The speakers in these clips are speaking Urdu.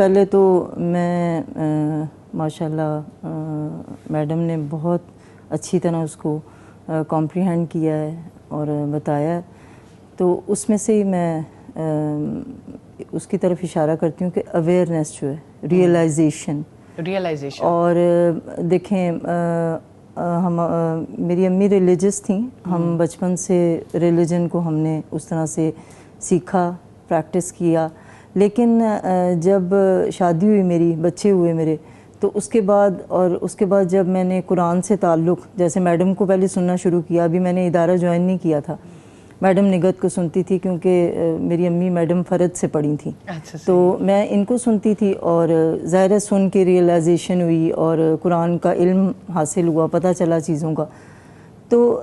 پہلے تو میں ماشاءاللہ میڈم نے بہت اچھی طرح اس کو کمپریہینڈ کیا ہے اور بتایا ہے، تو اس میں سے ہی میں اس کی طرف اشارہ کرتی ہوں کہ اویئرنیس جو ہے، ریئلائزیشن اور دیکھیں میری امی ریلیجس تھیں، ہم بچپن سے ریلیجن کو ہم نے اس طرح سے سیکھا، پریکٹس کیا، لیکن جب شادی ہوئی میری، بچے ہوئے میرے، تو اس کے بعد جب میں نے قرآن سے تعلق، جیسے میڈم کو پہلے سننا شروع کیا، ابھی میں نے ادارہ جوائن نہیں کیا تھا، میڈم نگت کو سنتی تھی کیونکہ میری امی میڈم فرد سے پڑھی تھیں، تو میں ان کو سنتی تھی اور ظاہر سن کے ریئلائزیشن ہوئی اور قرآن کا علم حاصل ہوا، پتہ چلا چیزوں کا۔ تو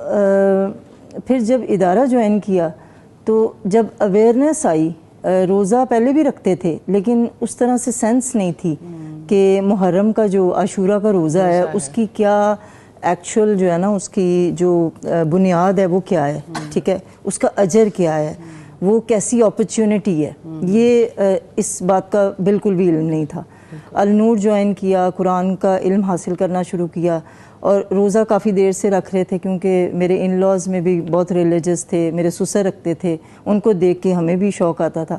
پھر جب ادارہ جوائن کیا تو جب اویئرنیس آئی، روزہ پہلے بھی رکھتے تھے لیکن اس طرح سے سینس نہیں تھی کہ محرم کا جو عاشورہ کا روزہ ہے اس کی کیا ایکچول جو ہے نا، اس کی جو بنیاد ہے وہ کیا ہے، ٹھیک ہے، اس کا اجر کیا ہے، وہ کیسی اپرچونٹی ہے، یہ اس بات کا بالکل بھی علم نہیں تھا۔ النور جوائن کیا، قرآن کا علم حاصل کرنا شروع کیا اور روزہ کافی دیر سے رکھ رہے تھے کیونکہ میرے ان لاز میں بھی بہت ریلیجس تھے، میرے سسر رکھتے تھے، ان کو دیکھ کے ہمیں بھی شوق آتا تھا۔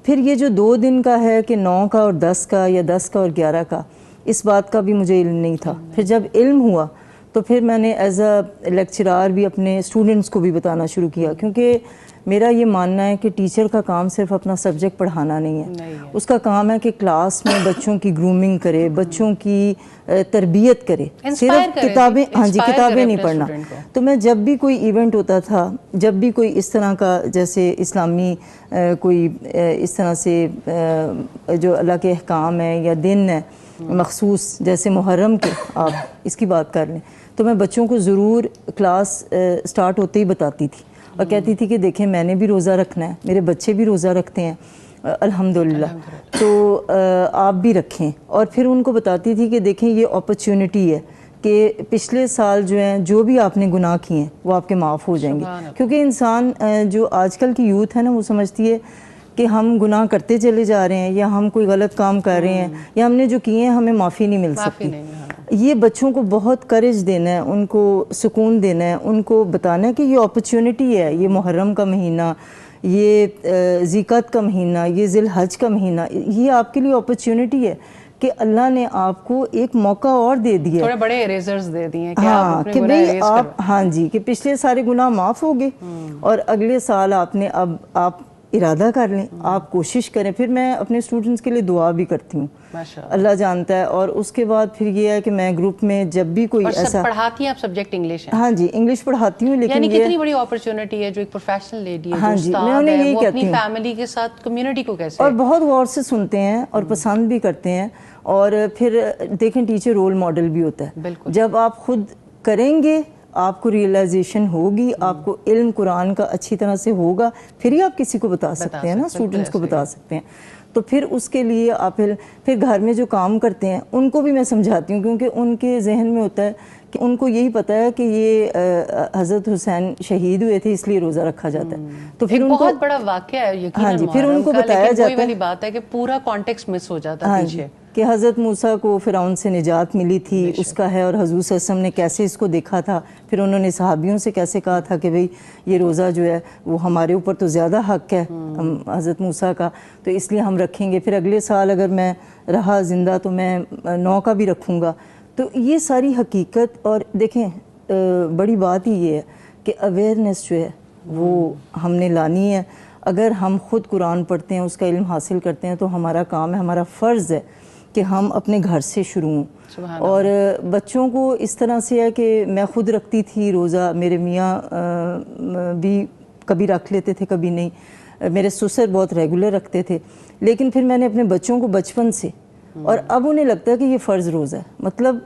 پھر یہ جو 2 دن کا ہے کہ 9 کا اور 10 کا یا 10 کا اور 11 کا، اس بات کا بھی مجھے علم نہیں تھا۔ پھر جب علم ہوا تو پھر میں نے ایز اے لیکچرار بھی اپنے اسٹوڈنٹس کو بھی بتانا شروع کیا، کیونکہ میرا یہ ماننا ہے کہ ٹیچر کا کام صرف اپنا سبجیکٹ پڑھانا نہیں ہے، اس کا کام ہے کہ کلاس میں بچوں کی گرومنگ کرے، بچوں کی تربیت کرے، صرف کتابیں کتابیں نہیں پڑھنا۔ تو میں جب بھی کوئی ایونٹ ہوتا تھا، جب بھی کوئی اس طرح کا جیسے اسلامی کوئی اس طرح سے جو اللہ کے احکام ہے یا دن ہے مخصوص، جیسے محرم کے آپ اس کی بات کر لیں، تو میں بچوں کو ضرور کلاس سٹارٹ ہوتے ہی بتاتی تھی اور کہتی تھی کہ دیکھیں میں نے بھی روزہ رکھنا ہے، میرے بچے بھی روزہ رکھتے ہیں الحمدللہ، تو آپ بھی رکھیں۔ اور پھر ان کو بتاتی تھی کہ دیکھیں یہ اپرچونٹی ہے کہ پچھلے سال جو ہیں جو بھی آپ نے گناہ کیے ہیں وہ آپ کے معاف ہو جائیں گے، کیونکہ انسان جو آج کل کی یوتھ ہے نا، وہ سمجھتی ہے کہ ہم گناہ کرتے چلے جا رہے ہیں یا ہم کوئی غلط کام کر رہے ہیں یا ہم نے جو کیے ہیں ہمیں معافی نہیں مل سکتی۔ یہ بچوں کو بہت کریج دینا ہے، ان کو سکون دینا ہے، ان کو بتانا ہے کہ یہ اپرچونٹی ہے، یہ محرم کا مہینہ، یہ ذیقعت کا مہینہ، یہ ذی الحج کا مہینہ، یہ آپ کے لیے اپرچونٹی ہے کہ اللہ نے آپ کو ایک موقع اور دے دیا، تھوڑے بڑے اریزرز دے دیے کہ بھئی آپ کہ پچھلے سارے گناہ معاف ہو گئے اور اگلے سال اب آپ ارادہ کر لیں، آپ کوشش کریں۔ پھر میں اپنے اسٹوڈنٹس کے لیے دعا بھی کرتی ہوں، اللہ جانتا ہے۔ اور اس کے بعد پھر یہ ہے کہ میں گروپ میں جب بھی کوئی ایسا پڑھاتی ہیں آپ سبجیکٹ انگلش ہے؟ ہاں جی، انگلش پڑھاتی ہوں، لیکن کتنی بڑی اپرچونٹی ہے جو ایک پروفیشنل لیڈی ہے، ہاں جی، میں انہیں یہی کہتی ہوں، اپنی فیملی کے ساتھ کمیونٹی کو کیسے، اور بہت غور سے سنتے ہیں اور پسند بھی کرتے ہیں۔ اور پھر دیکھیں ٹیچر رول ماڈل بھی ہوتا ہے، جب آپ خود کریں گے آپ کو ریئلائزیشن ہوگی، آپ کو علم قرآن کا اچھی طرح سے ہوگا، پھر ہی آپ کسی کو بتا سکتے ہیں نا، اسٹوڈنٹس کو بتا سکتے ہیں۔ تو پھر اس کے لیے آپ پھر گھر میں جو کام کرتے ہیں ان کو بھی میں سمجھاتی ہوں، کیونکہ ان کے ذہن میں ہوتا ہے کہ ان کو یہی پتہ ہے کہ یہ حضرت حسین شہید ہوئے تھے اس لیے روزہ رکھا جاتا ہے، تو پھر ان کو بہت بڑا واقعہ ہے یقیناً، ہاں جی، پھر ان کو بتایا جاتا ہے، والی بات ہے کہ پورا کانٹیکسٹ مس ہو جاتا ہے پیچھے، کہ حضرت موسیٰ کو فرعون سے نجات ملی تھی، اس کا ہے، اور حضور صلی اللہ علیہ وسلم نے کیسے اس کو دیکھا تھا، پھر انہوں نے صحابیوں سے کیسے کہا تھا کہ بھئی یہ روزہ جو ہے وہ ہمارے اوپر تو زیادہ حق ہے حضرت موسیٰ کا، تو اس لیے ہم رکھیں گے، پھر اگلے سال اگر میں رہا زندہ تو میں 9 کا بھی رکھوں گا۔ تو یہ ساری حقیقت، اور دیکھیں بڑی بات ہی یہ ہے کہ اویئرنیس جو ہے وہ ہم نے لانی ہے۔ اگر ہم خود قرآن پڑھتے ہیں، اس کا علم حاصل کرتے ہیں، تو ہمارا کام ہے، ہمارا فرض ہے کہ ہم اپنے گھر سے شروع ہوں۔ اور بچوں کو اس طرح سے ہے کہ میں خود رکھتی تھی روزہ، میرے میاں بھی کبھی رکھ لیتے تھے کبھی نہیں، میرے سسر بہت ریگولر رکھتے تھے، لیکن پھر میں نے اپنے بچوں کو بچپن سے، اور اب انہیں لگتا ہے کہ یہ فرض روزہ ہے، مطلب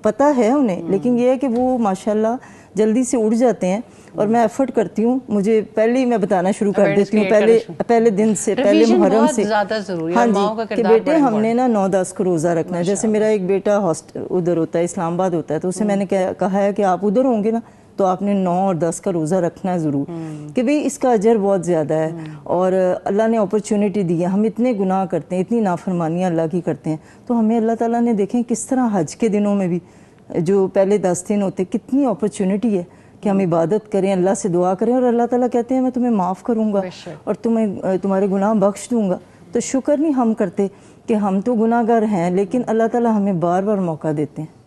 پتہ ہے انہیں، لیکن یہ ہے کہ وہ ماشاءاللہ جلدی سے اٹھ جاتے ہیں، اور میں ایفرٹ کرتی ہوں، مجھے پہلے ہی میں بتانا شروع کر دیتی ہوں، پہلے دن سے، پہلے محرم سے، ہاں جی، کہ بیٹے ہم نے نا 9-10 کو روزہ رکھنا ہے۔ جیسے میرا ایک بیٹا ادھر ہوتا ہے، اسلام آباد ہوتا ہے، تو اسے میں نے کہا ہے کہ آپ ادھر ہوں گے نا تو آپ نے 9 اور 10 کا روزہ رکھنا ہے ضرور کہ بھئی اس کا اجر بہت زیادہ ہے اور اللہ نے اپرچونٹی دی ہے. ہم اتنے گناہ کرتے ہیں, اتنی نافرمانیاں اللہ کی کرتے ہیں, تو ہمیں اللہ تعالیٰ نے دیکھیں کس طرح حج کے دنوں میں بھی جو پہلے 10 دن ہوتے کتنی اپرچونٹی ہے کہ ہم عبادت کریں, اللہ سے دعا کریں, اور اللہ تعالیٰ کہتے ہیں میں تمہیں معاف کروں گا اور تمہارے گناہ بخش دوں گا. تو شکر نہیں ہم کرتے کہ ہم تو گناہ گار ہیں, لیکن اللہ تعالیٰ ہمیں بار بار موقع دیتے ہیں.